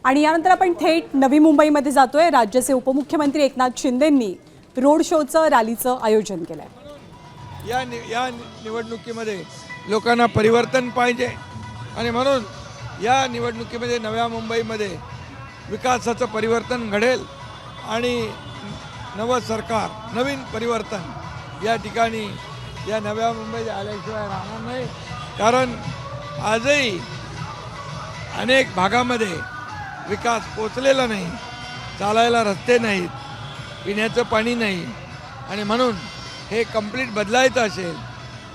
आणि यानंतर आपण थेट नवी मुंबईमध्ये जातोय। राज्याचे उपमुख्यमंत्री एकनाथ शिंदेंनी रोड शोचं रॅलीचं आयोजन केलंय। या निवडणुकीमध्ये लोकांना परिवर्तन पाहिजे आणि म्हणून या निवडणुकीमध्ये नव्या मुंबईमध्ये विकासाचं परिवर्तन घडेल आणि नवं सरकार नवीन परिवर्तन या ठिकाणी या नव्या मुंबईत आल्याशिवाय राहणार नाही। कारण आजही अनेक भागामध्ये विकास पोचलेला नाही, चालायला रस्ते नाहीत, पिण्याचं पाणी नाही आणि म्हणून हे कंप्लीट बदलायचं असेल,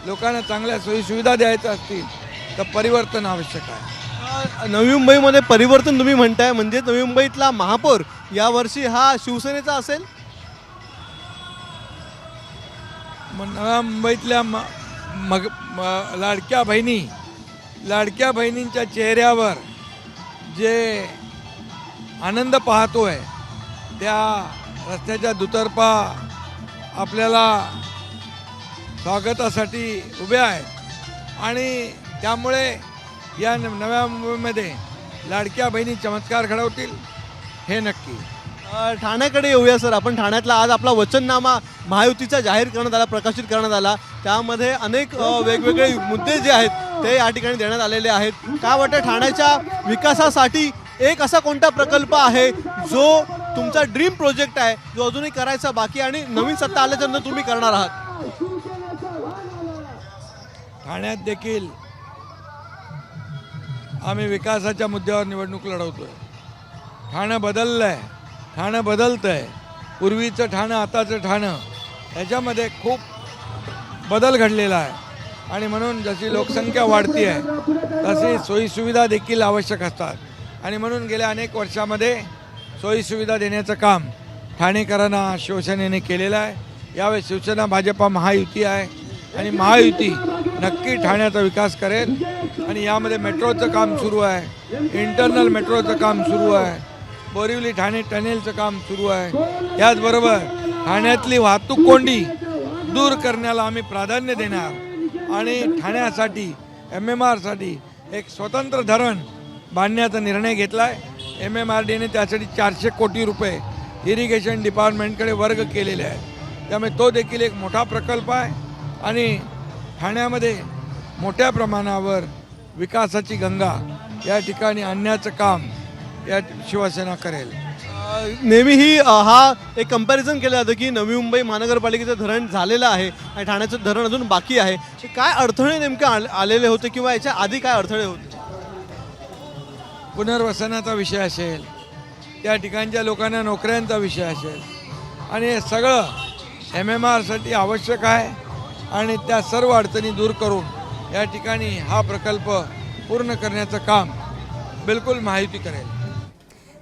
लोकांना चांगल्या सोयीसुविधा द्यायच्या असतील तर परिवर्तन आवश्यक आहे। नवी मुंबईमध्ये परिवर्तन तुम्ही म्हणताय म्हणजे नवी मुंबईतला महापौर यावर्षी हा शिवसेनेचा असेल? नव्या मुंबईतल्या लाडक्या बहिणींच्या चेहऱ्यावर जे आनंद पाहतोय त्या रस्त्याच्या दुतर्फा आपल्याला स्वागतासाठी उभे आहेत आणि त्यामुळे या नव्या मुंबईमध्ये लाडक्या बहिणी चमत्कार घडवतील हे नक्की। ठाण्याकडे येऊया सर। आपण ठाण्यातला आज आपला वचननामा महायुतीचा जाहीर करण्यात आला, प्रकाशित करण्यात आला। त्यामध्ये अनेक वेगवेगळे मुद्दे जे आहेत ते या ठिकाणी देण्यात आलेले आहेत। काय वाटतं ठाण्याच्या विकासासाठी एक असा कोणता प्रकल्प आहे जो तुमचा ड्रीम प्रोजेक्ट आहे, जो अजूनही करायचा बाकी आणि नवीन सत्ता आल्याच्यानंतर तुम्ही करणार आहात? ठाण्यात देखील आम्ही विकासाच्या मुद्द्यावर निवडणूक लढवतोय। ठाणं बदललंय, ठाणं बदलतंय। पूर्वीचं ठाणं आताचं ठाणं याच्यामध्ये खूप बदल घडलेला आहे आणि म्हणून जशी लोकसंख्या वाढती आहे तशी सोयीसुविधा देखील आवश्यक असतात आणि म्हणून गेल्या अनेक वर्षामध्ये सोयीसुविधा देण्याचं काम ठाणेकरांना शिवसेनेने केलेलं आहे। यावेळी शिवसेना भाजपा महायुती आहे आणि महायुती नक्की ठाण्याचा विकास करेल आणि यामध्ये मेट्रोचं काम सुरू आहे, इंटरनल मेट्रोचं काम सुरू आहे, बोरिवली ठाणे टनेलचं काम सुरू आहे। याचबरोबर ठाण्यातली वाहतूक कोंडी दूर करण्याला आम्ही प्राधान्य देणार आणि ठाण्यासाठी MMRसाठी एक स्वतंत्र धरण बांधण्याचा निर्णय घेतला आहे। MMRDने त्यासाठी 400 कोटी रुपये इरिगेशन डिपार्टमेंटकडे वर्ग केलेले आहेत। त्यामुळे तो देखील एक मोठा प्रकल्प आहे आणि ठाण्यामध्ये मोठ्या प्रमाणावर विकासाची गंगा या ठिकाणी आणण्याचं काम या शिवसेना करेल। नेहमीही हा एक कंपॅरिझन केलं जातं की नवी मुंबई महानगरपालिकेचं धरण झालेलं आहे आणि ठाण्याचं धरण अजून बाकी आहे। काय अडथळे नेमके आलेले होते किंवा याच्या आधी काय अडथळे होते? पुनर्वसनाचा विषय असेल, त्या ठिकाणच्या लोकांना नोकऱ्यांचा विषय असेल आणि हे सगळं MMRसाठी आवश्यक आहे आणि त्या सर्व अडचणी दूर करून या ठिकाणी हा प्रकल्प पूर्ण करण्याचं काम बिलकुल महायुती करेल।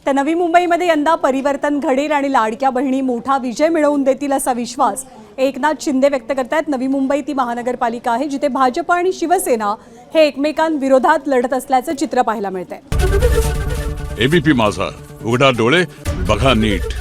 तर नवी मुंबईमध्ये यंदा परिवर्तन घडेल आणि लाडक्या बहिणी मोठा विजय मिळवून देतील असा विश्वास एकनाथ शिंदे व्यक्त करतात। नवी मुंबई ती महानगरपालिका आहे जिथे भाजप आणि शिवसेना हे एकमेकांविरोधात लढत असल्याचं चित्र पाहायला मिळतंय। एबीपी माझा, उघडा डोळे बघा नीट।